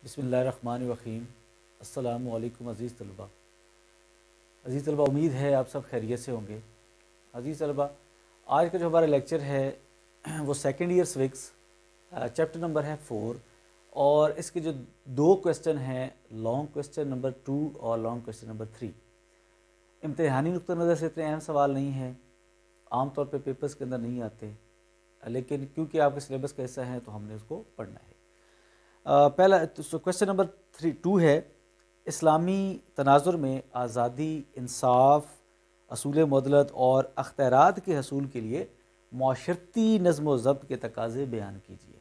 بسم اللہ الرحمن الرحیم۔ السلام علیکم عزیز طلبہ، امید ہے آپ سب خیریت سے ہوں گے۔ عزیز طلبہ، آج کا جو ہمارا لیکچر ہے وہ سیکنڈ ایئر سوکس چیپٹر نمبر ہے 4، اور اس کے جو دو کویسچن ہیں، لانگ کویسچن نمبر 2 اور لانگ کویسچن نمبر 3۔ امتحانی نقطہ نظر سے اتنے اہم سوال نہیں ہیں، عام طور پہ پیپرز کے اندر نہیں آتے، لیکن کیونکہ آپ کے سلیبس کا حصہ ہیں تو ہم نے اس کو پڑھنا ہے۔ پہلا کویسچن نمبر 2 ہے، اسلامی تناظر میں آزادی، انصاف، اصول معدلت اور اختیارات کے حصول کے لیے معاشرتی نظم و ضبط کے تقاضے بیان کیجیے۔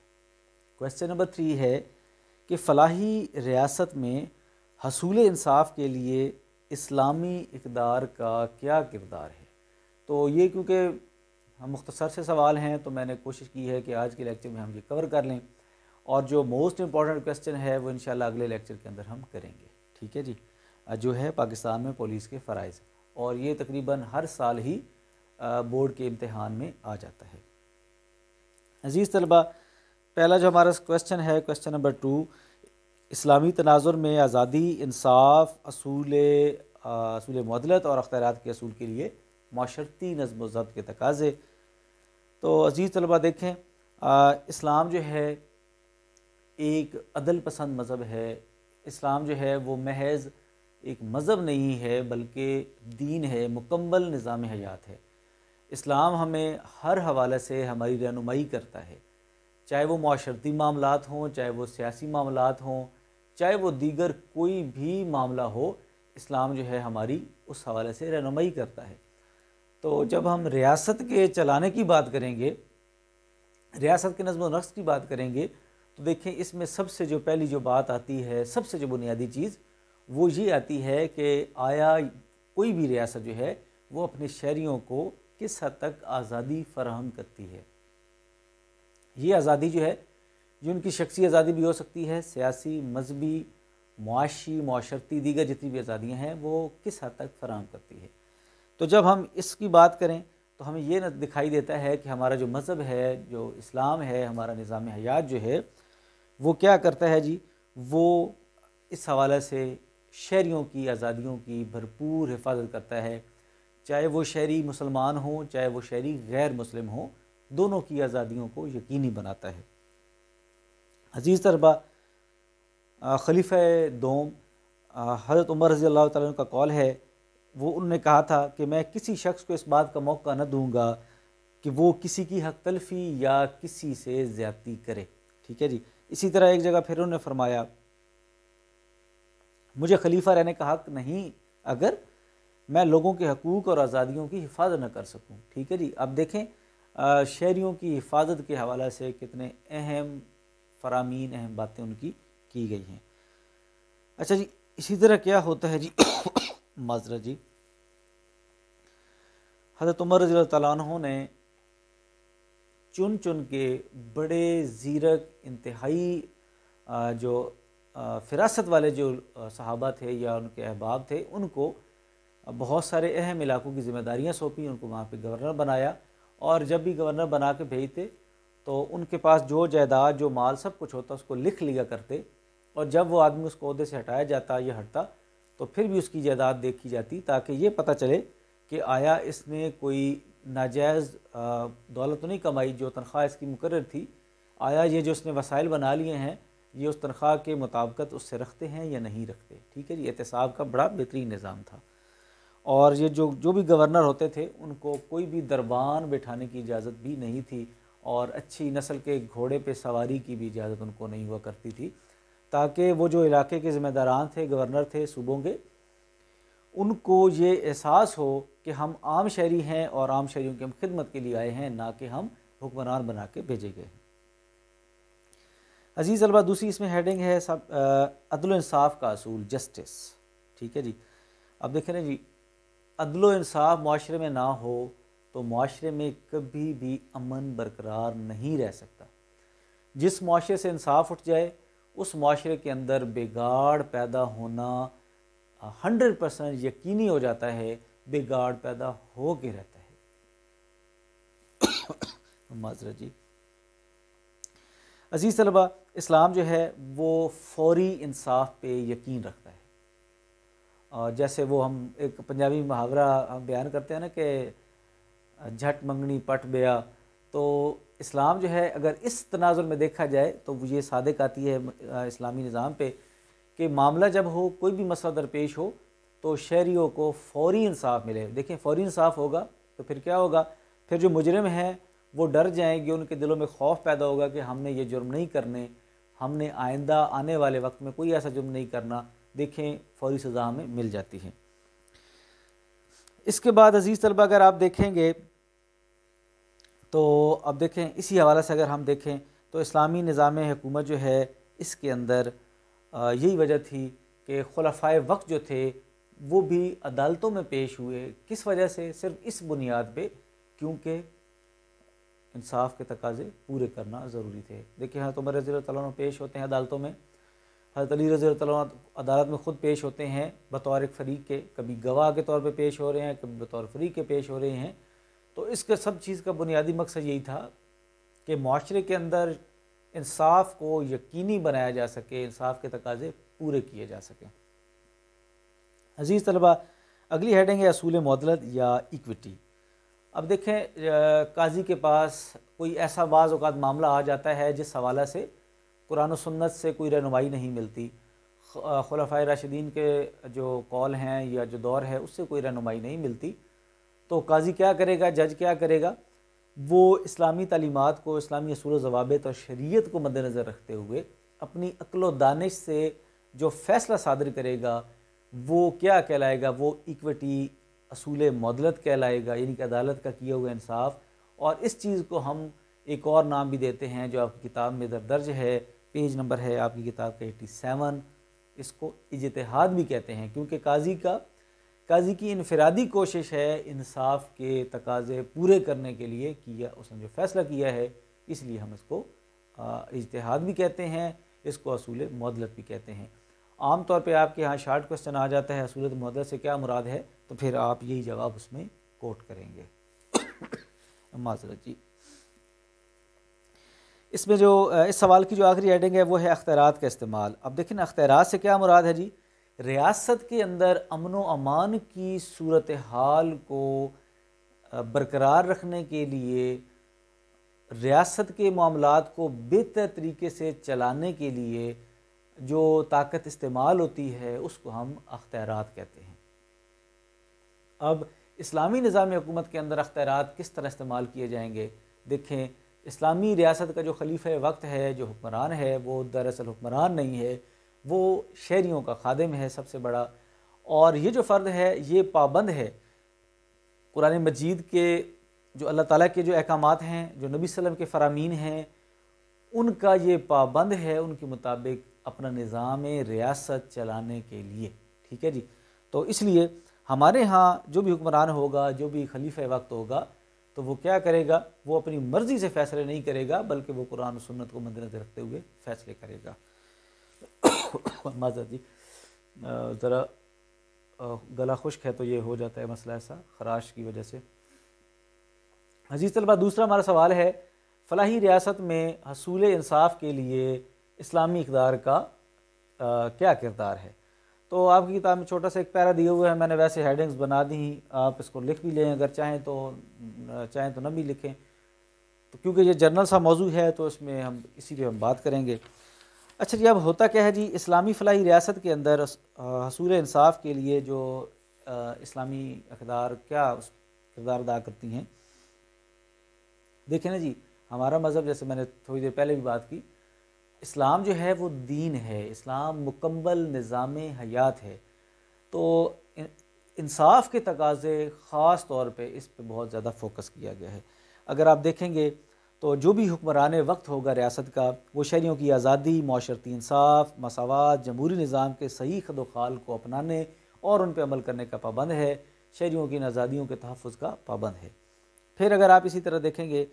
کویسچن نمبر 3 ہے کہ فلاحی ریاست میں حصول انصاف کے لیے اسلامی اقدار کا کیا کردار ہے۔ تو یہ کیونکہ ہم مختصر سے سوال ہیں تو میں نے کوشش کی ہے کہ آج کے لیکچر میں ہم یہ کور کر لیں، اور جو موسٹ امپورٹنٹ کویسچن ہے وہ انشاءاللہ اگلے لیکچر کے اندر ہم کریں گے، ٹھیک ہے جی، جو ہے پاکستان میں پولیس کے فرائض، اور یہ تقریباً ہر سال ہی بورڈ کے امتحان میں آ جاتا ہے۔ عزیز طلبہ، پہلا جو ہمارا کویسچن ہے، کویسچن نمبر 2، اسلامی تناظر میں آزادی، انصاف، اصول معدلت اور اختیارات کے اصول کے لیے معاشرتی نظم و ضبط کے تقاضے۔ تو عزیز طلبہ دیکھیں، اسلام جو ہے ایک عدل پسند مذہب ہے۔ اسلام جو ہے وہ محض ایک مذہب نہیں ہے بلکہ دین ہے، مکمل نظام حیات ہے۔ اسلام ہمیں ہر حوالے سے ہماری رہنمائی کرتا ہے، چاہے وہ معاشرتی معاملات ہوں، چاہے وہ سیاسی معاملات ہوں، چاہے وہ دیگر کوئی بھی معاملہ ہو، اسلام جو ہے ہماری اس حوالے سے رہنمائی کرتا ہے۔ تو جب ہم ریاست کے چلانے کی بات کریں گے، ریاست کے نظم و نسق کی بات کریں گے، تو دیکھیں اس میں سب سے جو پہلی جو بات آتی ہے، سب سے جو بنیادی چیز وہ یہ آتی ہے کہ آیا کوئی بھی ریاست جو ہے وہ اپنے شہریوں کو کس حد تک آزادی فراہم کرتی ہے۔ یہ آزادی جو ہے، یہ ان کی شخصی آزادی بھی ہو سکتی ہے، سیاسی، مذہبی، معاشی، معاشرتی، دیگر جتنی بھی آزادیاں ہیں وہ کس حد تک فراہم کرتی ہے۔ تو جب ہم اس کی بات کریں تو ہمیں یہ دکھائی دیتا ہے کہ ہمارا جو مذہب ہے، جو اسلام ہے، ہمارا نظام حیات جو ہے وہ کیا کرتا ہے جی، وہ اس حوالے سے شہریوں کی آزادیوں کی بھرپور حفاظت کرتا ہے، چاہے وہ شہری مسلمان ہوں، چاہے وہ شہری غیر مسلم ہوں، دونوں کی آزادیوں کو یقینی بناتا ہے۔ عزیز طلبہ، خلیفہ دوم حضرت عمر رضی اللہ تعالیٰ عنہ کا قول ہے، وہ انہوں نے کہا تھا کہ میں کسی شخص کو اس بات کا موقع نہ دوں گا کہ وہ کسی کی حق تلفی یا کسی سے زیادتی کرے، ٹھیک ہے جی۔ اسی طرح ایک جگہ پھر انہوں نے فرمایا، مجھے خلیفہ رہنے کا حق نہیں اگر میں لوگوں کے حقوق اور آزادیوں کی حفاظت نہ کر سکوں، ٹھیک ہے جی۔ اب دیکھیں شہریوں کی حفاظت کے حوالے سے کتنے اہم فرامین، اہم باتیں ان کی گئی ہیں۔ اچھا جی، اسی طرح کیا ہوتا ہے جی معذرت جی، حضرت عمر رضی اللہ تعالیٰ عنہ نے چن کے بڑے زیرک، انتہائی جو فراست والے جو صحابہ تھے یا ان کے احباب تھے، ان کو بہت سارے اہم علاقوں کی ذمہ داریاں سونپی، ان کو وہاں پہ گورنر بنایا، اور جب بھی گورنر بنا کے بھیجتے تو ان کے پاس جو جائیداد، جو مال، سب کچھ ہوتا اس کو لکھ لیا کرتے، اور جب وہ آدمی اس کو عہدے سے ہٹایا جاتا یا ہٹتا تو پھر بھی اس کی جائیداد دیکھی جاتی، تاکہ یہ پتہ چلے کہ آیا اس نے کوئی ناجائز دولت تو نہیں کمائی، جو تنخواہ اس کی مقرر تھی، آیا یہ جو اس نے وسائل بنا لیے ہیں یہ اس تنخواہ کے مطابقت اس سے رکھتے ہیں یا نہیں رکھتے، ٹھیک ہے جی۔ احتساب کا بڑا بہترین نظام تھا، اور یہ جو بھی گورنر ہوتے تھے ان کو کوئی بھی دربان بٹھانے کی اجازت بھی نہیں تھی، اور اچھی نسل کے گھوڑے پہ سواری کی بھی اجازت ان کو نہیں ہوا کرتی تھی، تاکہ وہ جو علاقے کے ذمہ داران تھے، گورنر تھے صوبوں کے، ان کو یہ احساس ہو کہ ہم عام شہری ہیں اور عام شہریوں کی ہم خدمت کے لیے آئے ہیں، نہ کہ ہم حکمران بنا کے بھیجے گئے ہیں۔ عزیز طلبہ، دوسری اس میں ہیڈنگ ہے عدل و انصاف کا اصول، جسٹس، ٹھیک ہے جی۔ اب دیکھیں نا جی، عدل و انصاف معاشرے میں نہ ہو تو معاشرے میں کبھی بھی امن برقرار نہیں رہ سکتا۔ جس معاشرے سے انصاف اٹھ جائے اس معاشرے کے اندر بگاڑ پیدا ہونا 100% یقینی ہو جاتا ہے، بگاڑ پیدا ہو کے رہتا ہے۔ معذرت جی۔ عزیز طلبہ، اسلام جو ہے وہ فوری انصاف پہ یقین رکھتا ہے. اور جیسے وہ ہم ایک پنجابی محاورہ ہم بیان کرتے ہیں نا کہ جھٹ منگنی پٹ بیا، تو اسلام جو ہے اگر اس تناظر میں دیکھا جائے تو وہ یہ صادق آتی ہے اسلامی نظام پہ کہ معاملہ جب ہو، کوئی بھی مسئلہ درپیش ہو تو شہریوں کو فوری انصاف ملے. دیکھیں فوری انصاف ہوگا تو پھر کیا ہوگا، پھر جو مجرم ہیں وہ ڈر جائیں گے، ان کے دلوں میں خوف پیدا ہوگا کہ ہم نے یہ جرم نہیں کرنے، ہم نے آئندہ آنے والے وقت میں کوئی ایسا جرم نہیں کرنا. دیکھیں فوری سزا ہمیں مل جاتی ہے. اس کے بعد عزیز طلبہ اگر آپ دیکھیں گے تو اب دیکھیں اسی حوالے سے اگر ہم دیکھیں تو اسلامی نظام حکومت جو ہے اس کے اندر یہی وجہ تھی کہ خلفائے وقت جو تھے وہ بھی عدالتوں میں پیش ہوئے. کس وجہ سے؟ صرف اس بنیاد پہ کیونکہ انصاف کے تقاضے پورے کرنا ضروری تھے. دیکھیں حضرت عمر رضی اللہ تعالیٰ عنہ پیش ہوتے ہیں عدالتوں میں، حضرت علی رضی اللہ تعالیٰ عنہ عدالت میں خود پیش ہوتے ہیں بطور ایک فریق کے، کبھی گواہ کے طور پہ پیش ہو رہے ہیں، کبھی بطور فریق کے پیش ہو رہے ہیں. تو اس کے سب چیز کا بنیادی مقصد یہی تھا کہ معاشرے کے اندر انصاف کو یقینی بنایا جا سکے، انصاف کے تقاضے پورے کیے جا سکیں. عزیز طلبہ اگلی ہیڈنگ ہے اصول معدلت یا ایکویٹی. اب دیکھیں قاضی کے پاس کوئی ایسا بعض اوقات معاملہ آ جاتا ہے جس حوالے سے قرآن و سنت سے کوئی رہنمائی نہیں ملتی، خلفائے راشدین کے جو قول ہیں یا جو دور ہے اس سے کوئی رہنمائی نہیں ملتی. تو قاضی کیا کرے گا، جج کیا کرے گا، وہ اسلامی تعلیمات کو، اسلامی اصول و ضوابط اور شریعت کو مد نظر رکھتے ہوئے اپنی عقل و دانش سے جو فیصلہ صادر کرے گا وہ کیا کہلائے گا، وہ ایکویٹی اصول معدلت کہلائے گا، یعنی کہ عدالت کا کیا ہوا انصاف. اور اس چیز کو ہم ایک اور نام بھی دیتے ہیں جو آپ کی کتاب میں درج ہے، پیج نمبر ہے آپ کی کتاب کا 87، اس کو اجتہاد بھی کہتے ہیں کیونکہ قاضی کی انفرادی کوشش ہے انصاف کے تقاضے پورے کرنے کے لیے کیا، اس نے جو فیصلہ کیا ہے، اس لیے ہم اس کو اجتہاد بھی کہتے ہیں، اس کو اصول معدلت بھی کہتے ہیں. عام طور پہ آپ کے ہاں شارٹ کوسچن آ جاتا ہے اصول معدلت سے کیا مراد ہے، تو پھر آپ یہی جواب اس میں کوٹ کریں گے. معذرت جی. اس میں جو اس سوال کی جو آخری ہیڈنگ ہے وہ ہے اختیارات کا استعمال. اب دیکھیں اختیارات سے کیا مراد ہے جی، ریاست کے اندر امن و امان کی صورتحال کو برقرار رکھنے کے لیے، ریاست کے معاملات کو بہتر طریقے سے چلانے کے لیے جو طاقت استعمال ہوتی ہے اس کو ہم اختیارات کہتے ہیں. اب اسلامی نظام حکومت کے اندر اختیارات کس طرح استعمال کیے جائیں گے؟ دیکھیں اسلامی ریاست کا جو خلیفہ وقت ہے، جو حکمران ہے، وہ دراصل حکمران نہیں ہے، وہ شہریوں کا خادم ہے سب سے بڑا. اور یہ جو فرد ہے یہ پابند ہے قرآن مجید کے جو اللہ تعالیٰ کے جو احکامات ہیں، جو نبی صلی اللہ علیہ وسلم کے فرامین ہیں، ان کا یہ پابند ہے ان کے مطابق اپنا نظام ریاست چلانے کے لیے. ٹھیک ہے جی. تو اس لیے ہمارے ہاں جو بھی حکمران ہوگا، جو بھی خلیفہ وقت ہوگا، تو وہ کیا کرے گا، وہ اپنی مرضی سے فیصلے نہیں کرے گا بلکہ وہ قرآن و سنت کو مد نظر رکھتے ہوئے فیصلے کرے گا. معذرت جی، ذرا گلا خشک ہے تو یہ ہو جاتا ہے مسئلہ ایسا خراش کی وجہ سے. عزیز طلبہ دوسرا ہمارا سوال ہے فلاحی ریاست میں حصول انصاف کے لیے اسلامی اقدار کا کیا کردار ہے؟ تو آپ کی کتاب میں چھوٹا سا ایک پیرا دیا ہوا ہے، میں نے ویسے ہیڈنگز بنا دی ہیں، آپ اس کو لکھ بھی لیں اگر چاہیں تو نہ بھی لکھیں، تو کیونکہ یہ جنرل سا موضوع ہے تو اس میں ہم اسی لیے ہم بات کریں گے. اچھا جی، اب ہوتا کیا ہے جی، اسلامی فلاحی ریاست کے اندر حصول انصاف کے لیے جو اسلامی اقدار کیا کردار ادا کرتی ہیں؟ دیکھیں نا جی، ہمارا مذہب جیسے میں نے تھوڑی دیر پہلے بھی بات کی، اسلام جو ہے وہ دین ہے، اسلام مکمل نظام حیات ہے. تو انصاف کے تقاضے خاص طور پہ اس پہ بہت زیادہ فوکس کیا گیا ہے. اگر آپ دیکھیں گے تو جو بھی حکمران وقت ہوگا ریاست کا، وہ شہریوں کی آزادی، معاشرتی انصاف، مساوات، جمہوری نظام کے صحیح خد و خال کو اپنانے اور ان پہ عمل کرنے کا پابند ہے، شہریوں کی آزادیوں کے تحفظ کا پابند ہے. پھر اگر آپ اسی طرح دیکھیں گے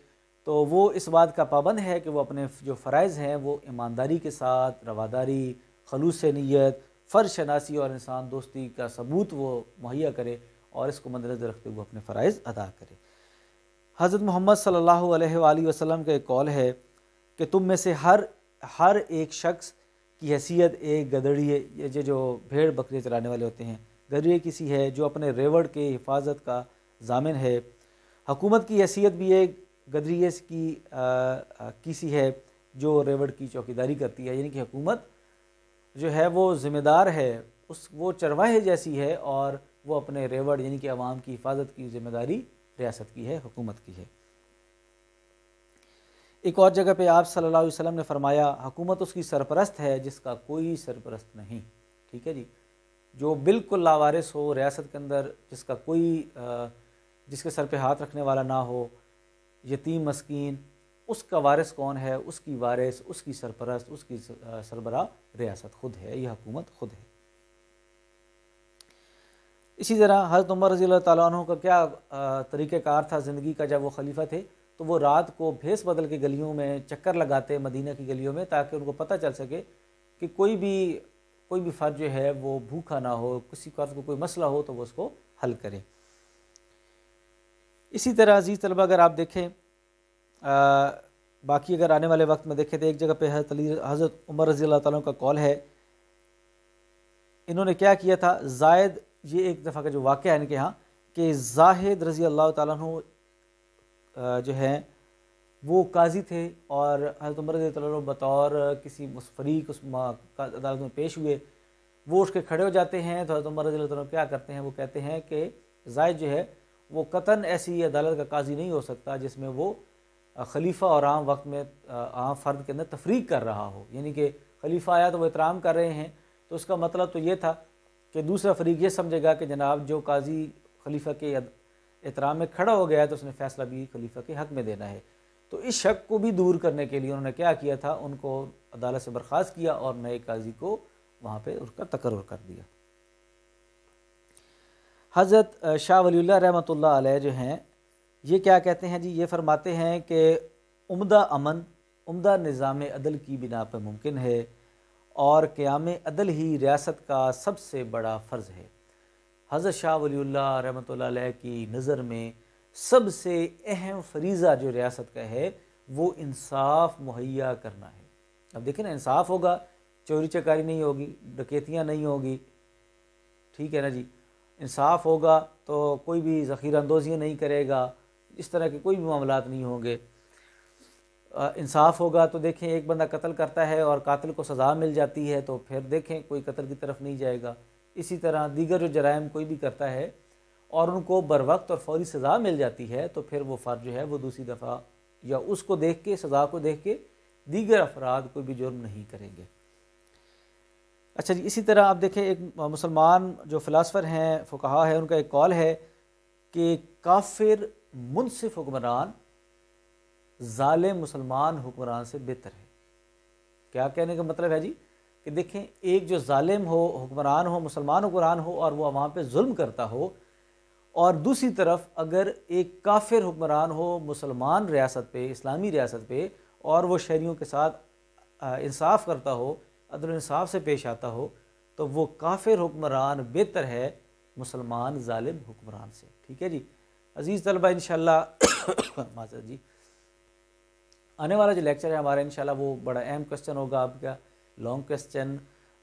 تو وہ اس بات کا پابند ہے کہ وہ اپنے جو فرائض ہیں وہ ایمانداری کے ساتھ، رواداری، خلوص نیت، فرض شناسی اور انسان دوستی کا ثبوت وہ مہیا کرے اور اس کو مد نظر رکھتے ہوئے اپنے فرائض ادا کرے. حضرت محمد صلی اللہ علیہ وآلہ وسلم کا ایک قول ہے کہ تم میں سے ہر ہر ایک شخص کی حیثیت ایک گدڑیے، یہ جو بھیڑ بکریاں چلانے والے ہوتے ہیں، گدڑیے کسی ہے جو اپنے ریوڑ کے حفاظت کا ضامن ہے۔ حکومت کی حیثیت بھی ایک گدڑیے کی کسی ہے جو ریوڑ کی چوکیداری کرتی ہے، یعنی کہ حکومت جو ہے وہ ذمہ دار ہے، وہ چرواہے جیسی ہے، اور وہ اپنے ریوڑ یعنی کہ عوام کی حفاظت کی ذمہ داری ریاست کی ہے، حکومت کی ہے۔ ایک اور جگہ پہ آپ صلی اللہ علیہ وسلم نے فرمایا حکومت اس کی سرپرست ہے جس کا کوئی سرپرست نہیں، ٹھیک ہے جی، جو بالکل لاوارث ہو ریاست کے اندر، جس کا کوئی جس کے سر پہ ہاتھ رکھنے والا نہ ہو، یتیم مسکین، اس کا وارث کون ہے؟ اس کی وارث، اس کی سرپرست، اس کی سربراہ ریاست خود ہے، یہ حکومت خود ہے۔ اسی طرح حضرت عمر رضی اللہ تعالیٰ عنہ کا کیا طریقہ کار تھا زندگی کا جب وہ خلیفہ تھے؟ تو وہ رات کو بھیس بدل کے گلیوں میں چکر لگاتے مدینہ کی گلیوں میں، تاکہ ان کو پتہ چل سکے کہ کوئی بھی فرد جو ہے وہ بھوکا نہ ہو، کسی فرد کو کوئی مسئلہ ہو تو وہ اس کو حل کرے۔ اسی طرح عزیز طلبہ اگر آپ دیکھیں باقی اگر آنے والے وقت میں دیکھیں تو ایک جگہ پہ حضرت عمر رضی اللہ تعالیٰ کا قول ہے، انہوں نے کیا کیا تھا؟ زائد، یہ ایک دفعہ کا جو واقعہ ہے ان کے ہاں، کہ زاہد رضی اللہ تعالیٰ عنہ جو ہیں وہ قاضی تھے، اور حضرت عمر رضی اللہ عنہ بطور کسی فریق اس عدالت میں پیش ہوئے، وہ اٹھ کے کھڑے ہو جاتے ہیں، تو حضرت عمر رضی اللہ عنہ کیا کرتے ہیں؟ وہ کہتے ہیں کہ زاہد جو ہے وہ قطعاً ایسی عدالت کا قاضی نہیں ہو سکتا جس میں وہ خلیفہ اور عام وقت میں عام فرد کے اندر تفریق کر رہا ہو، یعنی کہ خلیفہ آیا تو وہ احترام کر رہے ہیں، تو اس کا مطلب تو یہ تھا کہ دوسرا فریق یہ سمجھے گا کہ جناب جو قاضی خلیفہ کے احترام میں کھڑا ہو گیا ہے تو اس نے فیصلہ بھی خلیفہ کے حق میں دینا ہے۔ تو اس شک کو بھی دور کرنے کے لیے انہوں نے کیا کیا تھا؟ ان کو عدالت سے برخاست کیا اور نئے قاضی کو وہاں پہ اس کا تقرر کر دیا۔ حضرت شاہ ولی اللہ رحمۃ اللہ علیہ جو ہیں یہ کیا کہتے ہیں جی؟ یہ فرماتے ہیں کہ عمدہ امن عمدہ نظام عدل کی بنا پر ممکن ہے، اور قیام عدل ہی ریاست کا سب سے بڑا فرض ہے۔ حضرت شاہ ولی اللہ رحمۃ اللہ علیہ کی نظر میں سب سے اہم فریضہ جو ریاست کا ہے وہ انصاف مہیا کرنا ہے۔ اب دیکھیں نا، انصاف ہوگا، چوری چکاری نہیں ہوگی، ڈکیتیاں نہیں ہوگی، ٹھیک ہے نا جی، انصاف ہوگا تو کوئی بھی ذخیرہ اندوزیاں نہیں کرے گا، اس طرح کے کوئی بھی معاملات نہیں ہوں گے۔ انصاف ہوگا تو دیکھیں ایک بندہ قتل کرتا ہے اور قاتل کو سزا مل جاتی ہے تو پھر دیکھیں کوئی قتل کی طرف نہیں جائے گا۔ اسی طرح دیگر جو جرائم کوئی بھی کرتا ہے اور ان کو بر وقت اور فوری سزا مل جاتی ہے تو پھر وہ فرد جو ہے وہ دوسری دفعہ یا اس کو دیکھ کے، سزا کو دیکھ کے دیگر افراد کوئی بھی جرم نہیں کریں گے۔ اچھا جی، اسی طرح آپ دیکھیں ایک مسلمان جو فلاسفر ہیں، فقہا ہیں، ان کا ایک قول ہے کہ کافر منصف حکمران ظالم مسلمان حکمران سے بہتر ہے۔ کیا کہنے کا مطلب ہے جی؟ کہ دیکھیں ایک جو ظالم ہو حکمران ہو، مسلمان حکمران ہو اور وہ عوام پہ ظلم کرتا ہو، اور دوسری طرف اگر ایک کافر حکمران ہو مسلمان ریاست پہ، اسلامی ریاست پہ، اور وہ شہریوں کے ساتھ انصاف کرتا ہو، عدل و انصاف سے پیش آتا ہو، تو وہ کافر حکمران بہتر ہے مسلمان ظالم حکمران سے، ٹھیک ہے جی۔ عزیز طلبہ انشاءاللہ معذرت جی، آنے والا جو لیکچر ہے ہمارا انشاءاللہ وہ بڑا اہم کوسچن ہوگا آپ کا، لانگ کوسچن،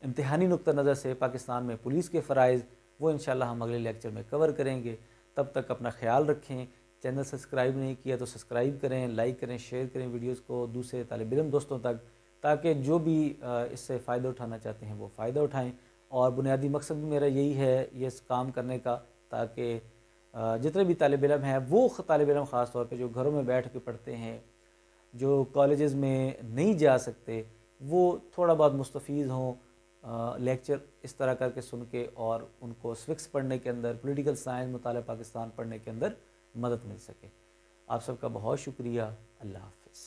امتحانی نقطہ نظر سے پاکستان میں پولیس کے فرائض، وہ انشاءاللہ ہم اگلے لیکچر میں کور کریں گے۔ تب تک اپنا خیال رکھیں، چینل سبسکرائب نہیں کیا تو سبسکرائب کریں، لائک کریں، شیئر کریں ویڈیوز کو دوسرے طالب علم دوستوں تک، تاکہ جو بھی اس سے فائدہ اٹھانا چاہتے ہیں وہ فائدہ اٹھائیں۔ اور بنیادی مقصد بھی میرا یہی ہے یہ کام کرنے کا، تاکہ جتنے بھی طالب علم ہیں، وہ طالب علم خاص طور پہ جو گھروں میں بیٹھ کے پڑھتے ہیں، جو کالجز میں نہیں جا سکتے، وہ تھوڑا بہت مستفیض ہوں، لیکچر اس طرح کر کے سن کے، اور ان کو سوکس پڑھنے کے اندر، پولیٹیکل سائنس مطالعہ پاکستان پڑھنے کے اندر مدد مل سکے۔ آپ سب کا بہت شکریہ، اللہ حافظ۔